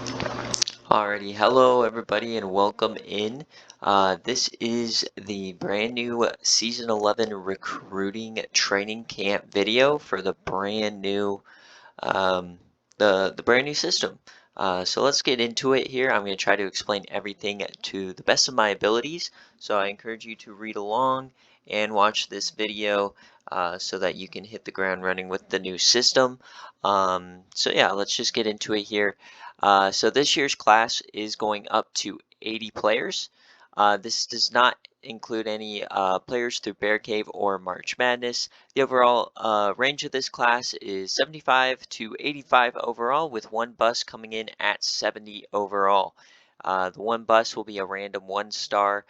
Alrighty, hello everybody and welcome in. This is the brand new Season 11 recruiting training camp video for the brand new um, the brand new system. So let's get into it here. I'm going to try to explain everything to the best of my abilities. So I encourage you to read along and watch this video so that you can hit the ground running with the new system. So yeah, let's just get into it here. So this year's class is going up to 80 players. This does not include any players through BearCave or March Madness. The overall range of this class is 75 to 85 overall, with one bus coming in at 70 overall. The one bus will be a random 1-star.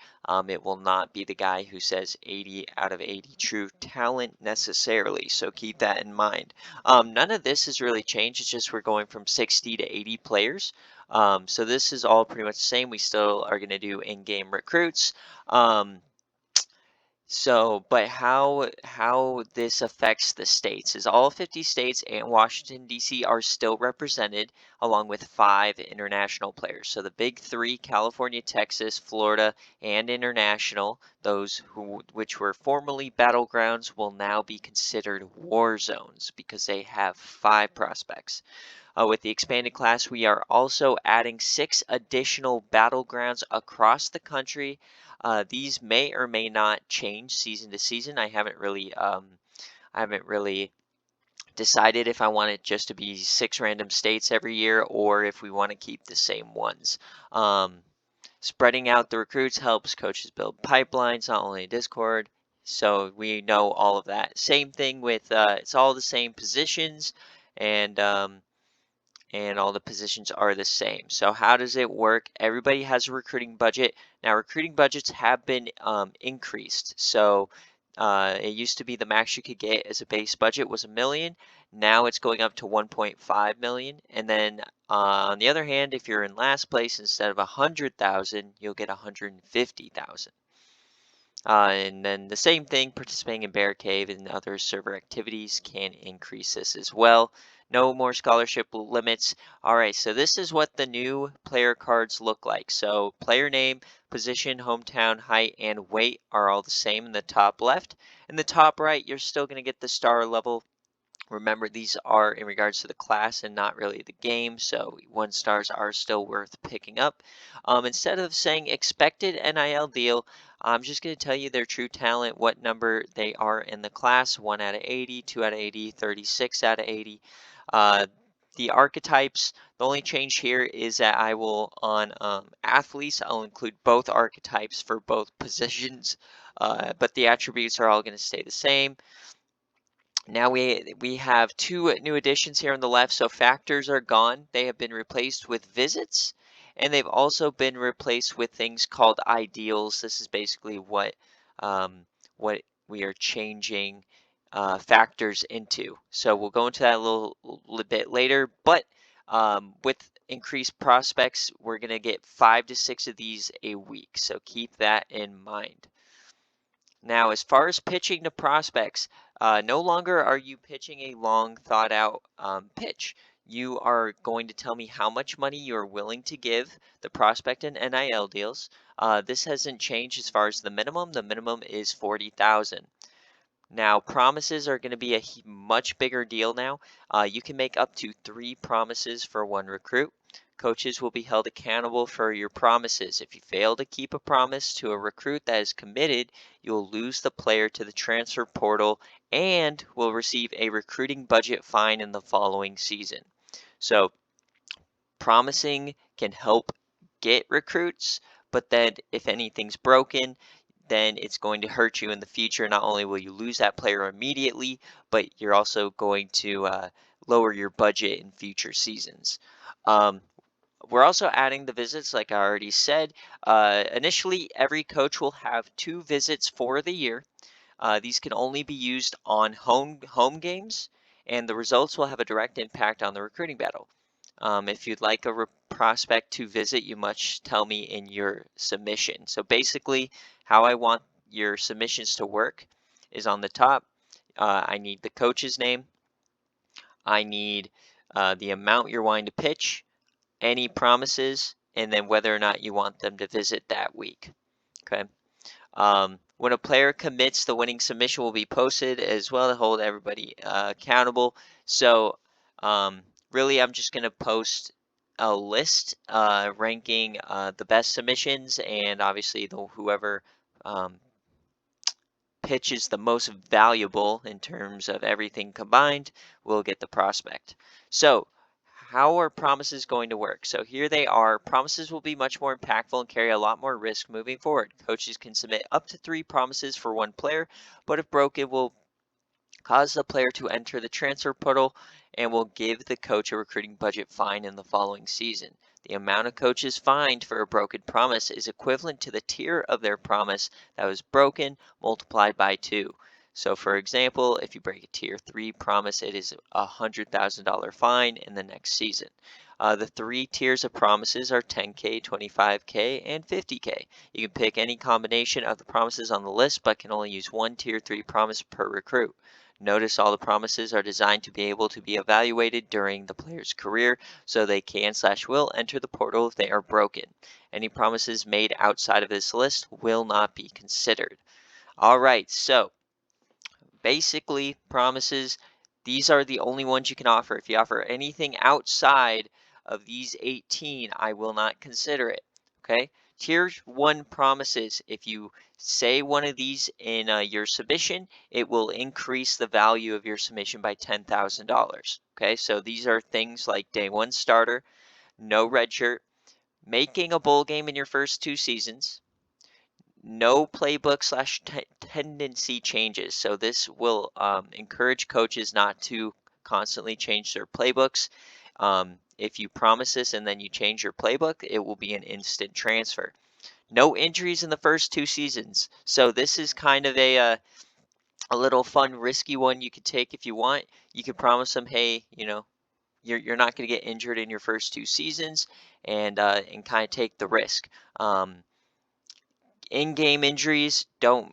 It will not be the guy who says 80 out of 80 true talent necessarily, so keep that in mind. None of this has really changed. It's just we're going from 60 to 80 players. So this is all pretty much the same. We still are going to do in-game recruits. But how this affects the states is all 50 states and Washington, D.C. are still represented along with 5 international players. So the big 3, California, Texas, Florida, and international, which were formerly battlegrounds, will now be considered war zones because they have 5 prospects. With the expanded class, we are also adding 6 additional battlegrounds across the country. These may or may not change season to season. I haven't really decided if I want it just to be 6 random states every year or if we want to keep the same ones. Spreading out the recruits helps coaches build pipelines, not only in Discord. So we know all of that. Same thing with it's all the same positions and all the positions are the same. So how does it work? Everybody has a recruiting budget. Now recruiting budgets have been increased. So it used to be the max you could get as a base budget was $1 million. Now it's going up to 1.5 million. And then on the other hand, if you're in last place, instead of 100,000, you'll get 150,000. And then the same thing, participating in BearCave and other server activities can increase this as well. No more scholarship limits. All right, so this is what the new player cards look like. So player name, position, hometown, height, and weight are all the same in the top left. In the top right, you're still going to get the star level. Remember, these are in regards to the class and not really the game, so 1-stars are still worth picking up. Instead of saying expected NIL deal, I'm just going to tell you their true talent, what number they are in the class, 1 out of 80, 2 out of 80, 36 out of 80. The archetypes, the only change here is that I will, on athletes, I'll include both archetypes for both positions, but the attributes are all going to stay the same. Now we have 2 new additions here on the left. So factors are gone. They have been replaced with visits, and they've also been replaced with things called ideals. This is basically what we are changing factors into. So we'll go into that a little bit later. But with increased prospects, we're going to get 5 to 6 of these a week. So keep that in mind. Now, as far as pitching to prospects, no longer are you pitching a long thought out pitch. You are going to tell me how much money you're willing to give the prospect in NIL deals. This hasn't changed as far as the minimum. The minimum is 40,000. Now, promises are going to be a much bigger deal now. You can make up to 3 promises for one recruit. Coaches will be held accountable for your promises. If you fail to keep a promise to a recruit that is committed, you'll lose the player to the transfer portal and will receive a recruiting budget fine in the following season. So, promising can help get recruits, but then if anything's broken, then it's going to hurt you in the future. Not only will you lose that player immediately, but you're also going to lower your budget in future seasons. We're also adding the visits, like I already said. Initially, every coach will have 2 visits for the year. These can only be used on home games, and the results will have a direct impact on the recruiting battle. If you'd like a prospect to visit, you must tell me in your submission. So basically, how I want your submissions to work is on the top. I need the coach's name. I need the amount you're wanting to pitch, any promises, and then whether or not you want them to visit that week. Okay. When a player commits, the winning submission will be posted as well to hold everybody accountable. So really, I'm just going to post a list ranking the best submissions, and obviously whoever um, pitch is the most valuable in terms of everything combined will get the prospect. So how are promises going to work? So here they are. Promises will be much more impactful and carry a lot more risk moving forward. Coaches can submit up to 3 promises for one player, but if broken, will cause the player to enter the transfer portal and will give the coach a recruiting budget fine in the following season. The amount of coaches fined for a broken promise is equivalent to the tier of their promise that was broken multiplied by 2. So for example, if you break a tier 3 promise, it is a $100,000 fine in the next season. The 3 tiers of promises are 10K, 25K, and 50K. You can pick any combination of the promises on the list, but can only use one tier 3 promise per recruit. Notice all the promises are designed to be able to be evaluated during the player's career, so they can/will enter the portal if they are broken. Any promises made outside of this list will not be considered. All right, so basically promises, these are the only ones you can offer. If you offer anything outside of these 18, I will not consider it. Okay? Tier 1 promises, if you say one of these in your submission, it will increase the value of your submission by $10,000. Okay, so these are things like day 1 starter, no redshirt, making a bowl game in your first 2 seasons, no playbook/tendency changes. So this will encourage coaches not to constantly change their playbooks. If you promise this and then you change your playbook, it will be an instant transfer. No injuries in the first 2 seasons. So this is kind of a little fun, risky one you could take if you want. You could promise them, hey, you're not going to get injured in your first 2 seasons, and kind of take the risk. In-game injuries don't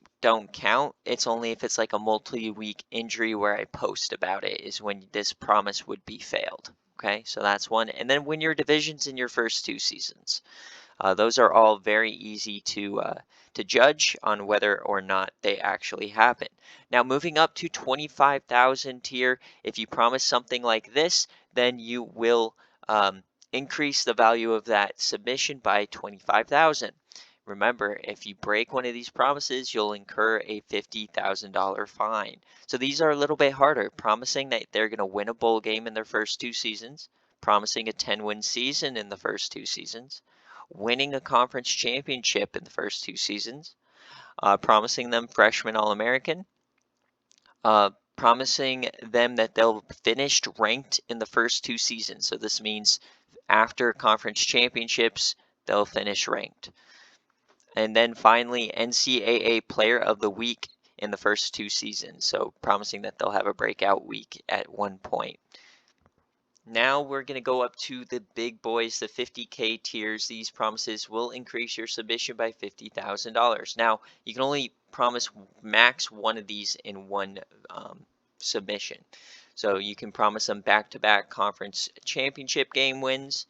count. It's only if it's like a multi-week injury where I post about it is when this promise would be failed. Okay, so that's one. And then win your divisions in your first 2 seasons. Those are all very easy to judge on whether or not they actually happen. Now moving up to 25,000 tier, if you promise something like this, then you will increase the value of that submission by 25,000. Remember, if you break one of these promises, you'll incur a $50,000 fine. So these are a little bit harder, promising that they're going to win a bowl game in their first 2 seasons, promising a 10-win season in the first 2 seasons, winning a conference championship in the first 2 seasons, promising them freshman All-American, promising them that they'll finish ranked in the first 2 seasons. So this means after conference championships, they'll finish ranked. And then finally, NCAA Player of the Week in the first 2 seasons. So promising that they'll have a breakout week at one point. Now we're going to go up to the big boys, the 50K tiers. These promises will increase your submission by $50,000. Now, you can only promise max one of these in one submission. So you can promise them back-to-back conference championship game wins,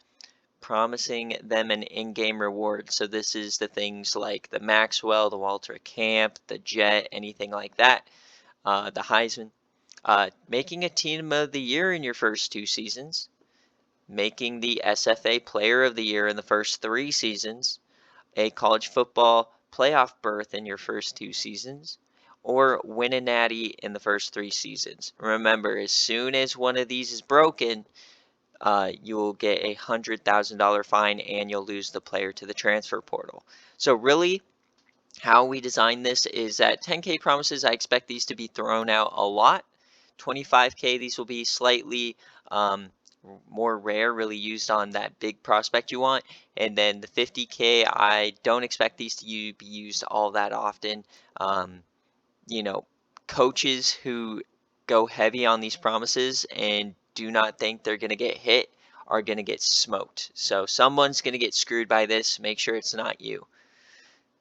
promising them an in-game reward. So this is the things like the Maxwell, the Walter Camp, the Jet, anything like that, the Heisman. Making a team of the year in your first 2 seasons, making the SFA Player of the Year in the first 3 seasons, a college football playoff berth in your first 2 seasons, or win a natty in the first 3 seasons. Remember, as soon as one of these is broken, you will get a $100,000 fine and you'll lose the player to the transfer portal. So really, how we design this is that 10K promises, I expect these to be thrown out a lot. 25K, these will be slightly more rare, really used on that big prospect you want. And then the 50K, I don't expect these to be used all that often. Coaches who go heavy on these promises and do not think they're going to get hit are going to get smoked. So someone's going to get screwed by this. Make sure it's not you.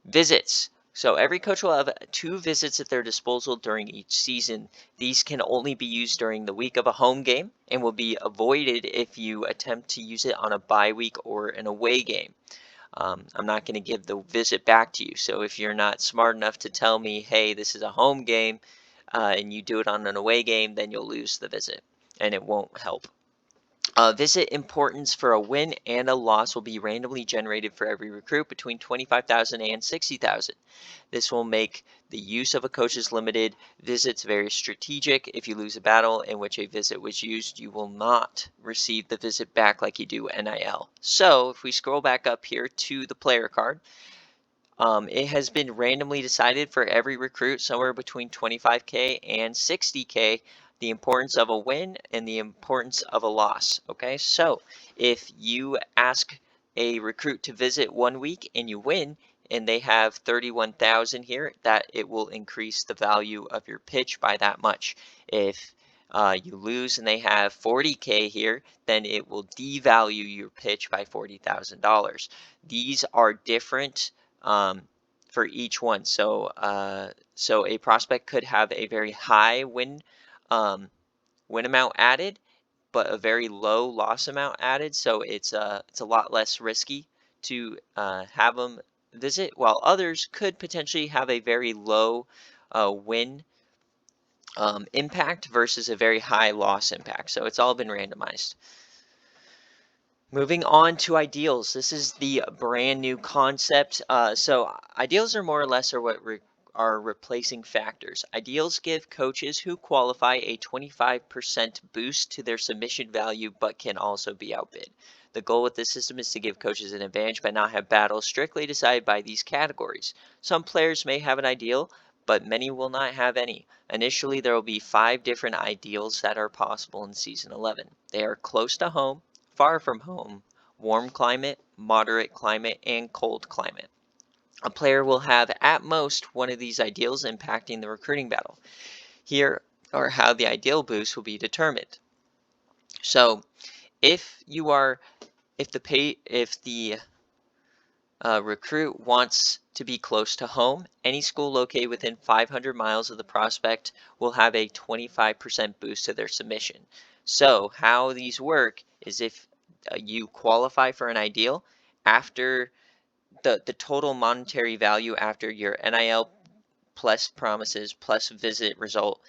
Visits. So every coach will have 2 visits at their disposal during each season. These can only be used during the week of a home game and will be avoided if you attempt to use it on a bye week or an away game. I'm not going to give the visit back to you. So if you're not smart enough to tell me, hey, this is a home game, and you do it on an away game, then you'll lose the visit and it won't help. Visit importance for a win and a loss will be randomly generated for every recruit between 25,000 and 60,000. This will make the use of a coach's limited visits very strategic. If you lose a battle in which a visit was used, you will not receive the visit back like you do NIL. So if we scroll back up here to the player card, it has been randomly decided for every recruit somewhere between 25K and 60K, the importance of a win and the importance of a loss. Okay, so if you ask a recruit to visit 1 week and you win, and they have 31,000 here, that it will increase the value of your pitch by that much. If you lose and they have 40K here, then it will devalue your pitch by $40,000. These are different for each one. So a prospect could have a very high win amount added, but a very low loss amount added. So it's a lot less risky to have them visit, while others could potentially have a very low win impact versus a very high loss impact. So it's all been randomized. Moving on to ideals. This is the brand new concept. So ideals are more or less are replacing factors. Ideals give coaches who qualify a 25% boost to their submission value, but can also be outbid. The goal with this system is to give coaches an advantage by not have battles strictly decided by these categories. Some players may have an ideal, but many will not have any. Initially, there will be 5 different ideals that are possible in Season 11. They are close to home, far from home, warm climate, moderate climate, and cold climate. A player will have at most one of these ideals impacting the recruiting battle. Here are how the ideal boost will be determined. So if the recruit wants to be close to home, any school located within 500 miles of the prospect will have a 25% boost to their submission. So how these work is if you qualify for an ideal, after the total monetary value after your NIL plus promises plus visit result,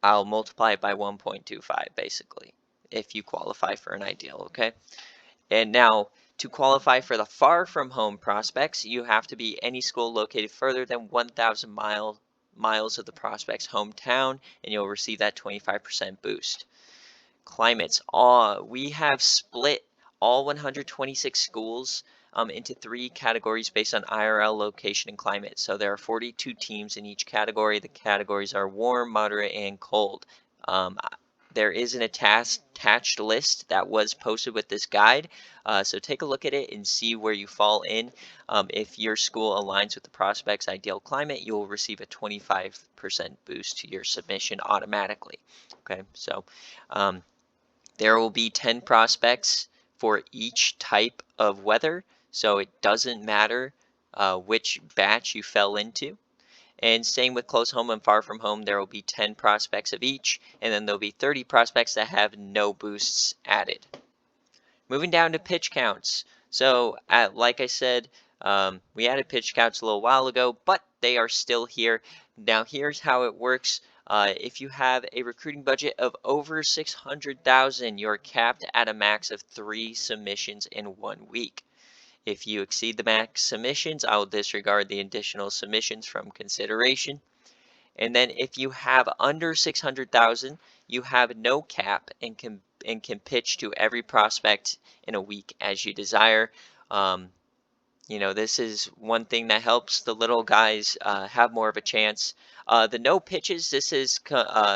I'll multiply it by 1.25 basically if you qualify for an ideal, okay? And now to qualify for the far from home prospects, you have to be any school located further than 1,000 miles of the prospect's hometown, and you'll receive that 25% boost. Climates. We have split all 126 schools into 3 categories based on IRL location and climate. So there are 42 teams in each category. The categories are warm, moderate, and cold. There is an attached list that was posted with this guide. So take a look at it and see where you fall in. If your school aligns with the prospect's ideal climate, you'll receive a 25% boost to your submission automatically. Okay, so there will be 10 prospects for each type of weather, so it doesn't matter which batch you fell into. And same with close home and far from home, there will be 10 prospects of each, and then there'll be 30 prospects that have no boosts added. Moving down to pitch counts. So, like I said, we added pitch counts a little while ago, but they are still here. Now, here's how it works. If you have a recruiting budget of over 600,000, you're capped at a max of 3 submissions in 1 week. If you exceed the max submissions, I will disregard the additional submissions from consideration. And then if you have under 600,000, you have no cap and can pitch to every prospect in a week as you desire. This is one thing that helps the little guys have more of a chance. The no pitches, this is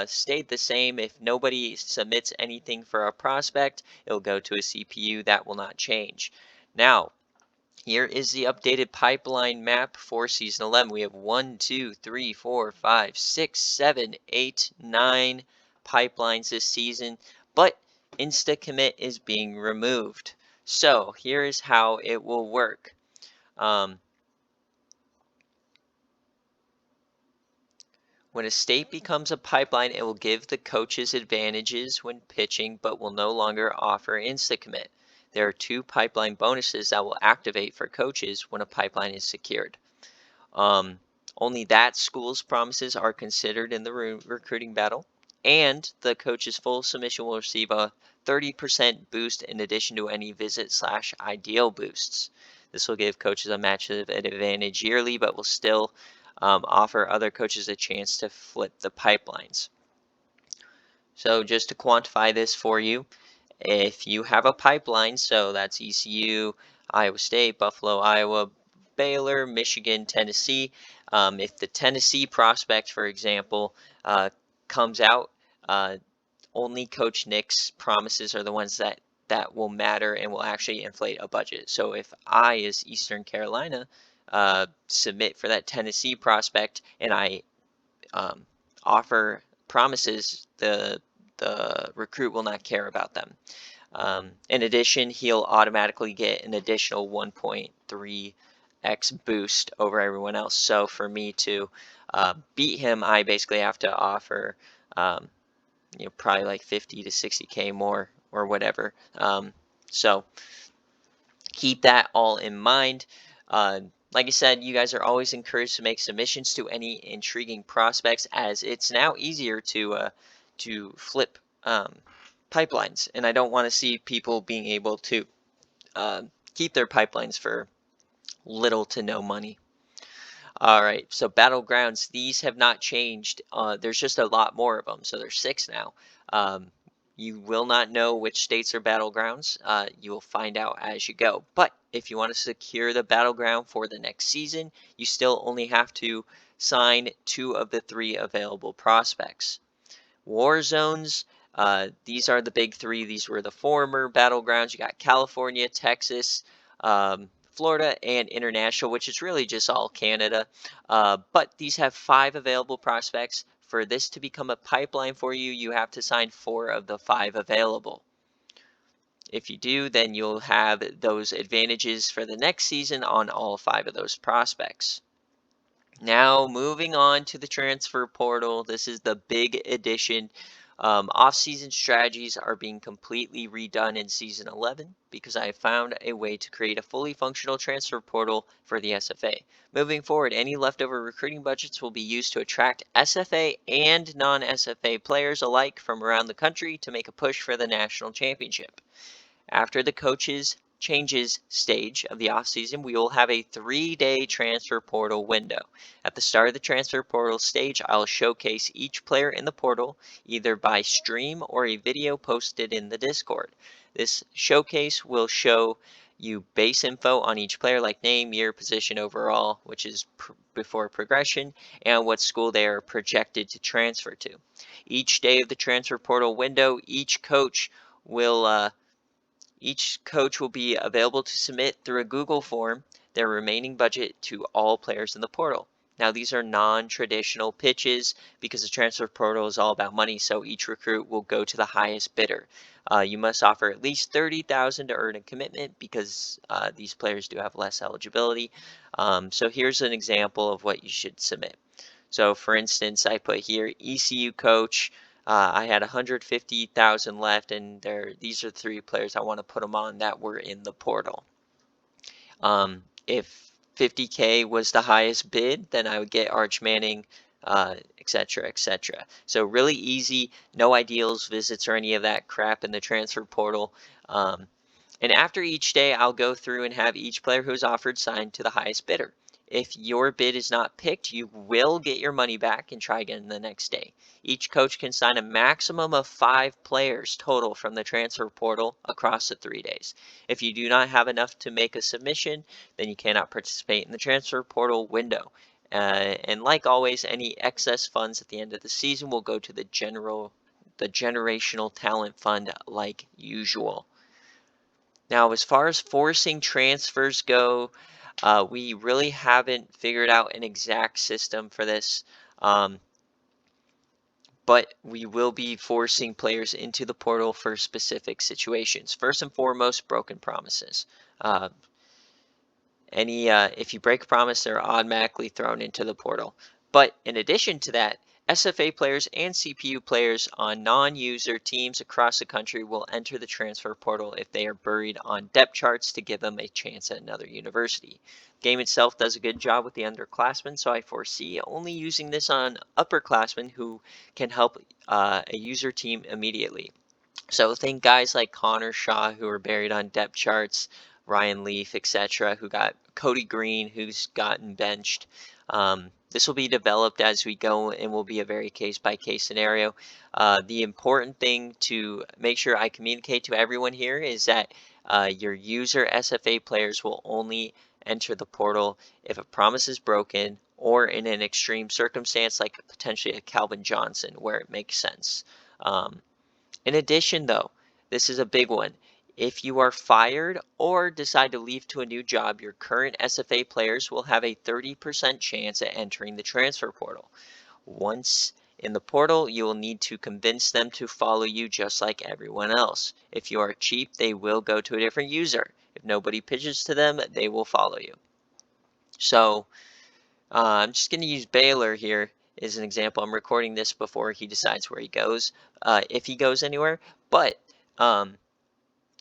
stayed the same. If nobody submits anything for a prospect, it'll go to a CPU. That will not change. Now, here is the updated pipeline map for Season 11. We have 1, 2, 3, 4, 5, 6, 7, 8, 9 pipelines this season, but Insta-Commit is being removed. So here is how it will work. When a state becomes a pipeline, it will give the coaches advantages when pitching, but will no longer offer insta commit. There are 2 pipeline bonuses that will activate for coaches when a pipeline is secured. Only that school's promises are considered in the recruiting battle, and the coach's full submission will receive a 30% boost in addition to any visit/ideal boosts. This will give coaches a matchup advantage yearly, but will still offer other coaches a chance to flip the pipelines. So just to quantify this for you, if you have a pipeline, so that's ECU, Iowa State, Buffalo, Iowa, Baylor, Michigan, Tennessee. If the Tennessee prospect, for example, comes out, only Coach Nick's promises are the ones that will matter and will actually inflate a budget. So if I, as Eastern Carolina, submit for that Tennessee prospect and I offer promises, the recruit will not care about them. In addition, he'll automatically get an additional 1.3x boost over everyone else. So for me to beat him, I basically have to offer, probably like 50 to 60K more or whatever. So keep that all in mind. Like I said, you guys are always encouraged to make submissions to any intriguing prospects, as it's now easier to flip pipelines, and I don't want to see people being able to keep their pipelines for little to no money. All right, so battlegrounds, these have not changed. There's just a lot more of them, so there's 6 now. You will not know which states are battlegrounds. You will find out as you go. But if you want to secure the battleground for the next season, you still only have to sign 2 of the 3 available prospects. War zones, these are the big 3. These were the former battlegrounds. You got California, Texas, Florida, and international, which is really just all Canada. But these have 5 available prospects. For this to become a pipeline for you, you have to sign 4 of the 5 available. If you do, then you'll have those advantages for the next season on all 5 of those prospects. Now, moving on to the transfer portal, this is the big addition. Off-season strategies are being completely redone in Season 11 because I found a way to create a fully functional transfer portal for the SFA. Moving forward, any leftover recruiting budgets will be used to attract SFA and non-SFA players alike from around the country to make a push for the national championship. After the coaches changes stage of the offseason, we will have a 3-day transfer portal window. At the start of the transfer portal stage, I'll showcase each player in the portal either by stream or a video posted in the Discord. This showcase will show you base info on each player like name, year, position, overall, which is before progression, and what school they are projected to transfer to. Each day of the transfer portal window, each coach will be available to submit through a Google form their remaining budget to all players in the portal. Now, these are non-traditional pitches because the transfer portal is all about money, so each recruit will go to the highest bidder. You must offer at least $30,000 to earn a commitment because these players do have less eligibility. So here's an example of what you should submit. So for instance, I put here ECU coach. I had 150,000 left, and these are 3 players I want to put them on that were in the portal. If 50K was the highest bid, then I would get Arch Manning, etc., etc. So really easy, no ideals, visits, or any of that crap in the transfer portal. And after each day, I'll go through and have each player who's offered signed to the highest bidder. If your bid is not picked, you will get your money back and try again the next day. Each coach can sign a maximum of 5 players total from the transfer portal across the 3 days. If you do not have enough to make a submission, then you cannot participate in the transfer portal window. And like always, any excess funds at the end of the season will go to the generational talent fund like usual. Now, as far as forcing transfers go, we really haven't figured out an exact system for this, but we will be forcing players into the portal for specific situations. First and foremost, broken promises. If you break a promise, they're automatically thrown into the portal. But in addition to that, SFA players and CPU players on non-user teams across the country will enter the transfer portal if they are buried on depth charts to give them a chance at another university. The game itself does a good job with the underclassmen, so I foresee only using this on upperclassmen who can help a user team immediately. So think guys like Connor Shaw who are buried on depth charts, Ryan Leaf, etc., who got Cody Green, who's gotten benched. This will be developed as we go and will be a very case-by-case scenario. The important thing to make sure I communicate to everyone here is that your user SFA players will only enter the portal if a promise is broken or in an extreme circumstance like potentially a Calvin Johnson where it makes sense. In addition, though, this is a big one. If you are fired or decide to leave to a new job, your current SFA players will have a 30% chance at entering the transfer portal. Once in the portal, you will need to convince them to follow you just like everyone else. If you are cheap, they will go to a different user. If nobody pitches to them, they will follow you. So I'm just going to use Baylor here as an example. I'm recording this before he decides where he goes, if he goes anywhere. But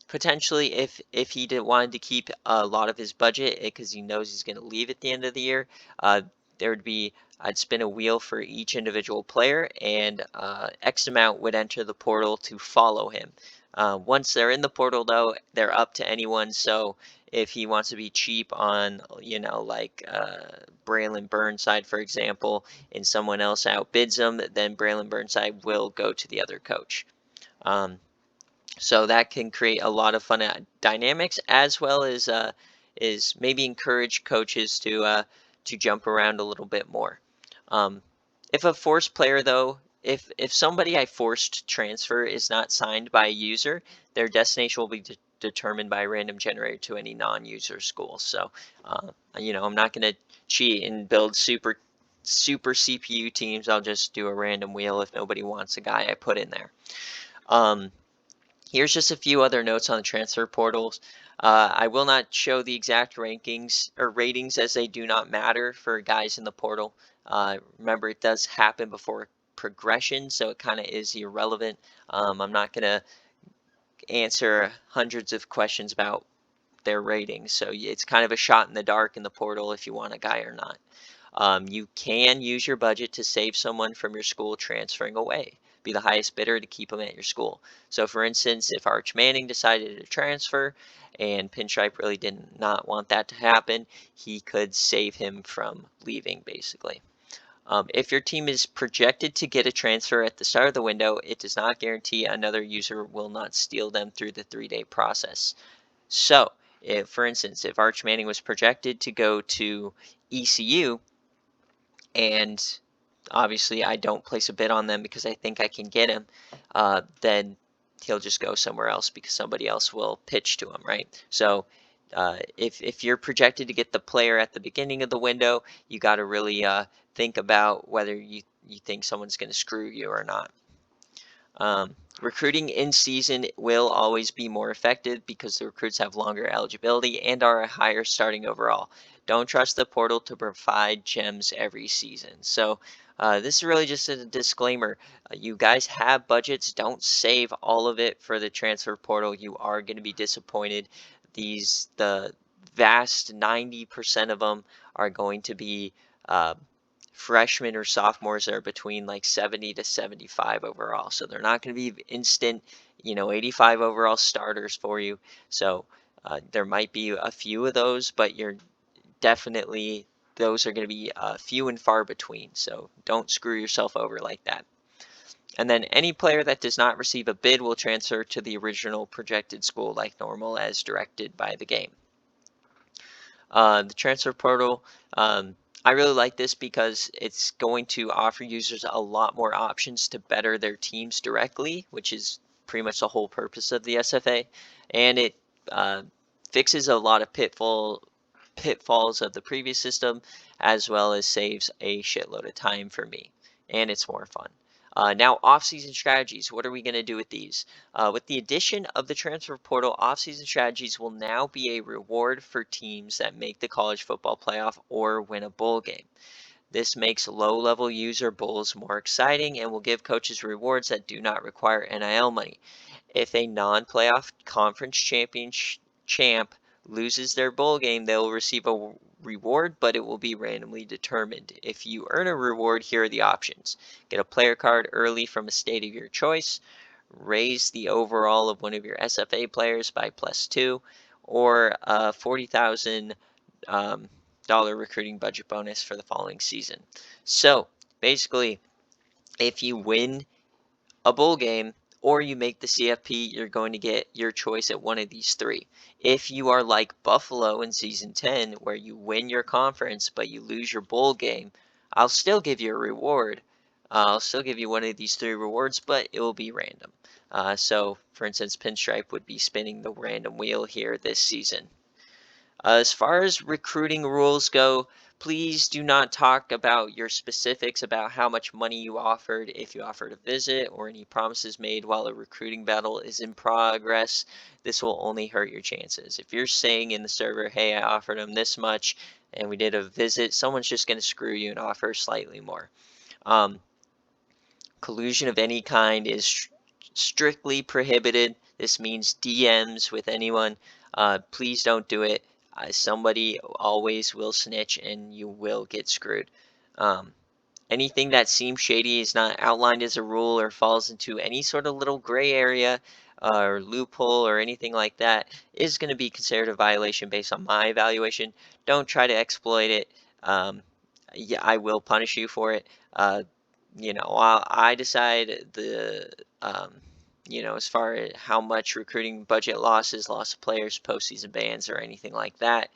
potentially, if he wanted to keep a lot of his budget because he knows he's going to leave at the end of the year, there would be I'd spin a wheel for each individual player, and X amount would enter the portal to follow him. Once they're in the portal, though, they're up to anyone. So if he wants to be cheap on, like Braylon Burnside, for example, and someone else outbids him, then Braylon Burnside will go to the other coach. So that can create a lot of fun dynamics, as well as is maybe encourage coaches to jump around a little bit more. If a forced player, though, if somebody I forced transfer is not signed by a user, their destination will be determined by a random generator to any non-user school. So, I'm not going to cheat and build super CPU teams. I'll just do a random wheel if nobody wants a guy I put in there. Here's just a few other notes on the transfer portals. I will not show the exact rankings or ratings as they do not matter for guys in the portal. Remember, it does happen before progression, so it kind of is irrelevant. I'm not going to answer hundreds of questions about their ratings, so it's kind of a shot in the dark in the portal if you want a guy or not. You can use your budget to save someone from your school transferring away. Be the highest bidder to keep them at your school. So for instance, if Arch Manning decided to transfer and Pinstripe really did not want that to happen, he could save him from leaving, basically. If your team is projected to get a transfer at the start of the window, it does not guarantee another user will not steal them through the 3-day process. So, for instance, if Arch Manning was projected to go to ECU, and obviously I don't place a bid on them because I think I can get him, then he'll just go somewhere else because somebody else will pitch to him, right? So if you're projected to get the player at the beginning of the window, you got to really think about whether you think someone's going to screw you or not. Recruiting in season will always be more effective because the recruits have longer eligibility and are a higher starting overall. Don't trust the portal to provide gems every season. So this is really just a disclaimer. You guys have budgets. Don't save all of it for the transfer portal. You are going to be disappointed. The vast 90% of them are going to be freshmen or sophomores that are between like 70 to 75 overall. So they're not going to be instant, 85 overall starters for you. So there might be a few of those, but those are going to be few and far between. So don't screw yourself over like that. And then any player that does not receive a bid will transfer to the original projected school like normal as directed by the game. The transfer portal, I really like this because it's going to offer users a lot more options to better their teams directly, which is pretty much the whole purpose of the SFA. And it fixes a lot of pitfalls of the previous system, as well as saves a shitload of time for me. And it's more fun. Now, off-season strategies. What are we going to do with these? With the addition of the transfer portal, off-season strategies will now be a reward for teams that make the college football playoff or win a bowl game. This makes low-level user bowls more exciting and will give coaches rewards that do not require NIL money. If a non-playoff conference champ loses their bowl game, they will receive a reward, but it will be randomly determined. If you earn a reward, here are the options. Get a player card early from a state of your choice, raise the overall of one of your SFA players by +2, or a $40,000 recruiting budget bonus for the following season. So basically, if you win a bowl game or you make the CFP, you're going to get your choice at one of these three. If you are like Buffalo in season 10, where you win your conference but you lose your bowl game, I'll still give you a reward. I'll still give you one of these three rewards, but it will be random. So, for instance, Pinstripe would be spinning the random wheel here this season. As far as recruiting rules go, please do not talk about your specifics about how much money you offered, if you offered a visit, or any promises made while a recruiting battle is in progress. This will only hurt your chances. If you're saying in the server, hey, I offered them this much and we did a visit, someone's just going to screw you and offer slightly more. Collusion of any kind is strictly prohibited. This means DMs with anyone. Please don't do it. Somebody always will snitch and you will get screwed. Anything that seems shady is not outlined as a rule or falls into any sort of little gray area or loophole or anything like that is going to be considered a violation based on my evaluation. Don't try to exploit it. Yeah, I will punish you for it. While I decide as far as how much recruiting budget losses, loss of players, postseason bans, or anything like that.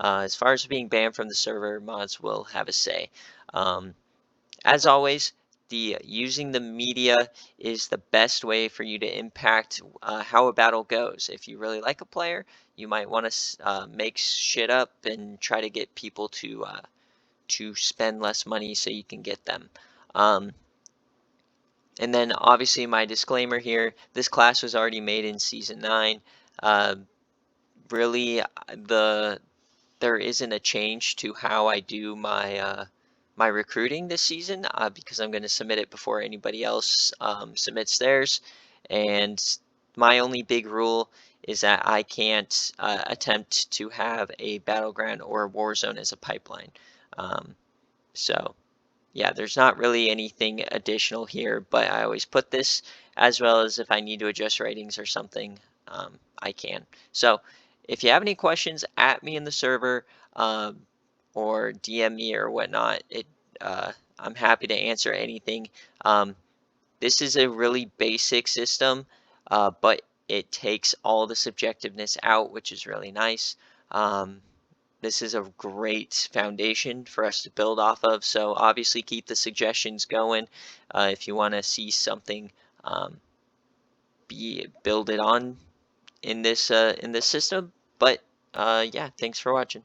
As far as being banned from the server, mods will have a say. As always, using the media is the best way for you to impact how a battle goes. If you really like a player, you might want to make shit up and try to get people to spend less money so you can get them. And then obviously my disclaimer here, this class was already made in season 9. Really, there isn't a change to how I do my recruiting this season because I'm going to submit it before anybody else submits theirs. And my only big rule is that I can't attempt to have a battleground or a war zone as a pipeline. So yeah, there's not really anything additional here, but I always put this, as well as if I need to adjust ratings or something, I can. So if you have any questions, at me in the server or DM me or whatnot. I'm happy to answer anything. This is a really basic system, but it takes all the subjectiveness out, which is really nice. This is a great foundation for us to build off of. So obviously keep the suggestions going if you want to see something be built on in this system. But yeah, thanks for watching.